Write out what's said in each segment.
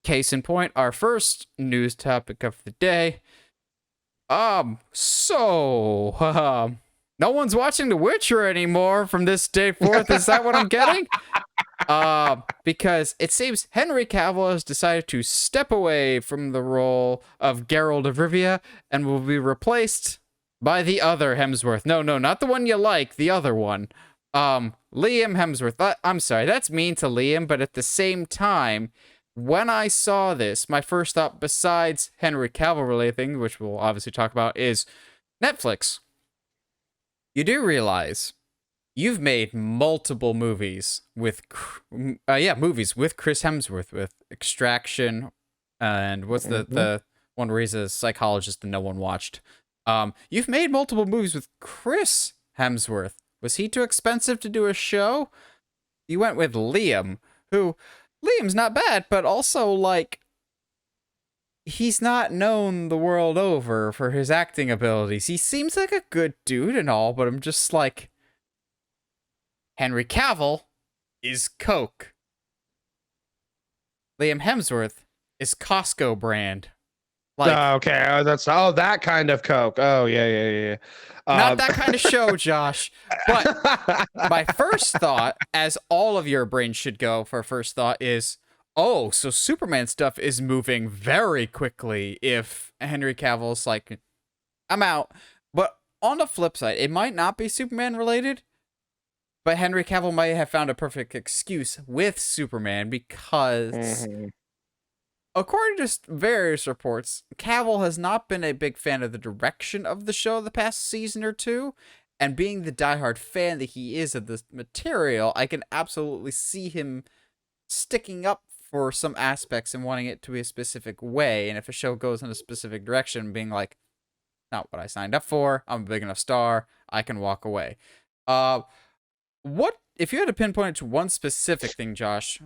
Case in point, our first news topic of the day. No one's watching The Witcher anymore from this day forth. Is that what I'm getting? Because it seems Henry Cavill has decided to step away from the role of Geralt of Rivia and will be replaced by the other Hemsworth. No, not the one you like, the other one. Liam Hemsworth. I'm sorry, that's mean to Liam, but at the same time, when I saw this, my first thought, besides Henry Cavill related thing, which we'll obviously talk about, is Netflix. You do realize you've made multiple movies with, movies with Chris Hemsworth, with Extraction, and what's the one where he's a psychologist that no one watched. You've made multiple movies with Chris Hemsworth. Was he too expensive to do a show? You went with Liam's not bad, but also, like, he's not known the world over for his acting abilities. He seems like a good dude and all, but I'm just like, Henry Cavill is Coke. Liam Hemsworth is Costco brand. Like, okay, that kind of Coke. Oh, yeah. Not that kind of show, Josh. But my first thought, as all of your brains should go for first thought, is, oh, so Superman stuff is moving very quickly if Henry Cavill's like, I'm out. But on the flip side, it might not be Superman related, but Henry Cavill might have found a perfect excuse with Superman because... According to various reports, Cavill has not been a big fan of the direction of the show the past season or two, and being the diehard fan that he is of this material, I can absolutely see him sticking up for some aspects and wanting it to be a specific way, and if a show goes in a specific direction, being like, not what I signed up for, I'm a big enough star, I can walk away. What, if you had to pinpoint it to one specific thing, Josh,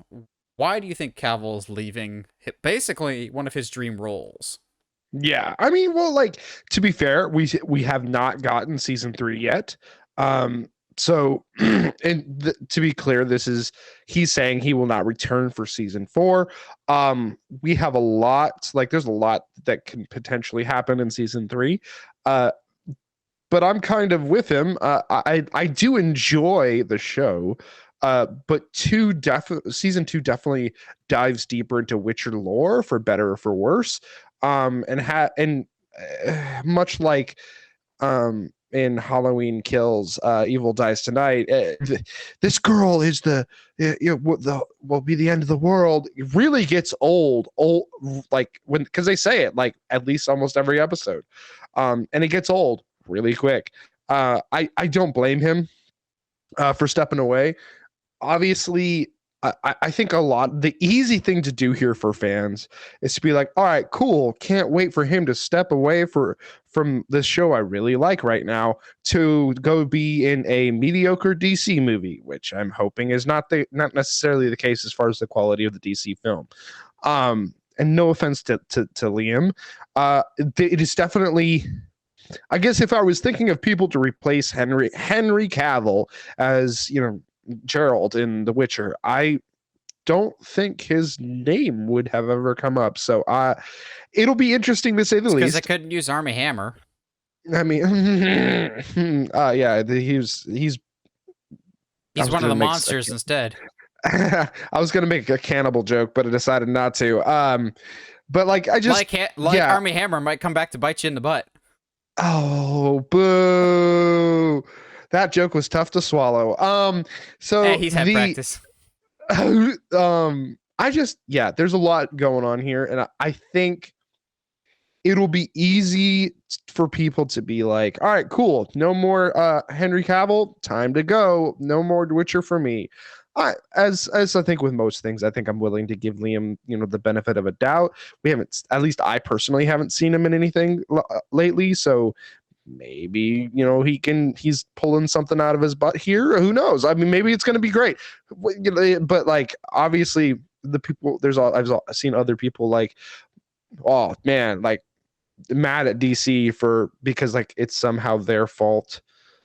why do you think Cavill's leaving basically one of his dream roles? Yeah, I mean, well, like, to be fair, we have not gotten season 3 yet. So, and to be clear, he's saying he will not return for season 4. We have a lot, like, there's a lot that can potentially happen in season 3. But I'm kind of with him. I do enjoy the show. But season 2 definitely dives deeper into Witcher lore, for better or for worse. And much like in Halloween Kills, Evil Dies Tonight, this girl is will be the end of the world. It really gets old, like, because they say it like at least almost every episode, and it gets old really quick. I don't blame him for stepping away. Obviously, I think the easy thing to do here for fans is to be like, all right, cool, can't wait for him to step away from this show I really like right now to go be in a mediocre DC movie, which I'm hoping is not necessarily the case as far as the quality of the DC film. And no offense to Liam, it is definitely, I guess, if I was thinking of people to replace Henry Cavill as, Geralt in The Witcher, I don't think his name would have ever come up. So it'll be interesting to say the least. Because I couldn't use Army Hammer. I mean, yeah, he's one of the monsters instead. I was gonna make a cannibal joke, but I decided not to. But like, I just yeah. Army Hammer might come back to bite you in the butt. Oh, boo! That joke was tough to swallow. So he's had practice. There's a lot going on here, and I think it'll be easy for people to be like, all right, cool, no more Henry Cavill, time to go, no more Witcher for me. As I think with most things, I think I'm willing to give Liam, the benefit of a doubt. We haven't, at least I personally haven't seen him in anything lately, so maybe he's pulling something out of his butt here. Who knows? I mean, maybe it's going to be great. But like, obviously, the people I've seen other people like, oh man, like mad at DC because like it's somehow their fault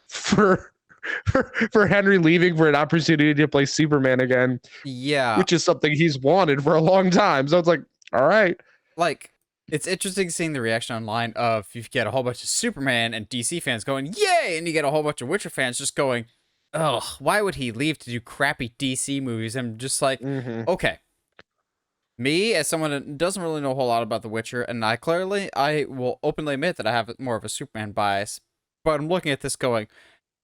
for Henry leaving for an opportunity to play Superman again. Yeah, which is something he's wanted for a long time. So it's like, All right. Like, it's interesting seeing the reaction online of you get a whole bunch of Superman and DC fans going, yay! And you get a whole bunch of Witcher fans just going, ugh, why would he leave to do crappy DC movies? I'm just like, Mm-hmm. okay. Me, as someone that doesn't really know a whole lot about The Witcher, and I will openly admit that I have more of a Superman bias, but I'm looking at this going,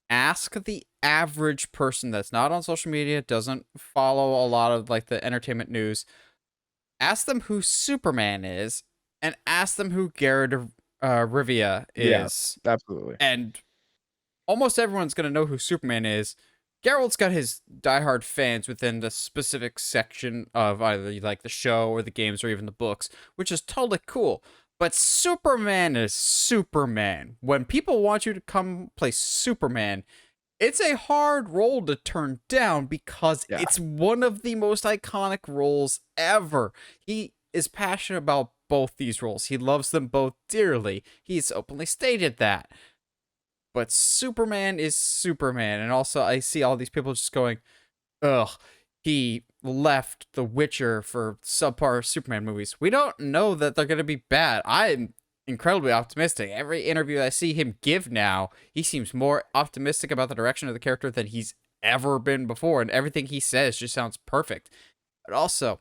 ask the average person that's not on social media, doesn't follow a lot of like the entertainment news, ask them who Superman is, and ask them who Geralt of Rivia Yeah, is, absolutely. and almost everyone's gonna know who Superman is. Geralt's got his diehard fans within the specific section of either like the show or the games or even the books, which is totally cool. But Superman is Superman. When people want you to come play Superman, it's a hard role to turn down because Yeah. it's one of the most iconic roles ever. He is passionate about both these roles. He loves them both dearly. He's openly stated that. But Superman is Superman. And also, I see all these people just going, ugh, he left The Witcher for subpar Superman movies. We don't know that they're going to be bad. I'm incredibly optimistic. Every interview I see him give now, he seems more optimistic about the direction of the character than he's ever been before. And everything he says just sounds perfect. But also,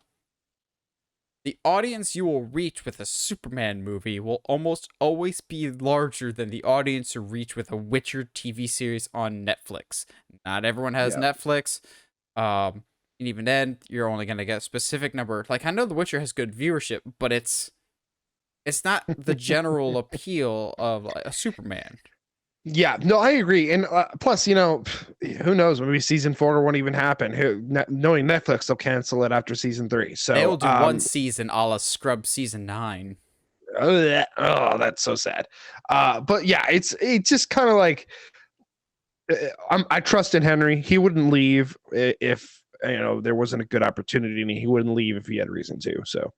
the audience you will reach with a Superman movie will almost always be larger than the audience you reach with a Witcher TV series on Netflix. Not everyone has Yeah. Netflix. And even then, you're only going to get a specific number. Like, I know The Witcher has good viewership, but it's not the general appeal of like, a Superman. Yeah, no, I agree. And plus, who knows? Maybe season 4 won't even happen. Knowing Netflix, they'll cancel it after season 3. So They'll do one season a la Scrub season 9. oh, that's so sad. But yeah, it's just kind of like I trust in Henry. He wouldn't leave if there wasn't a good opportunity, and he wouldn't leave if he had reason to. So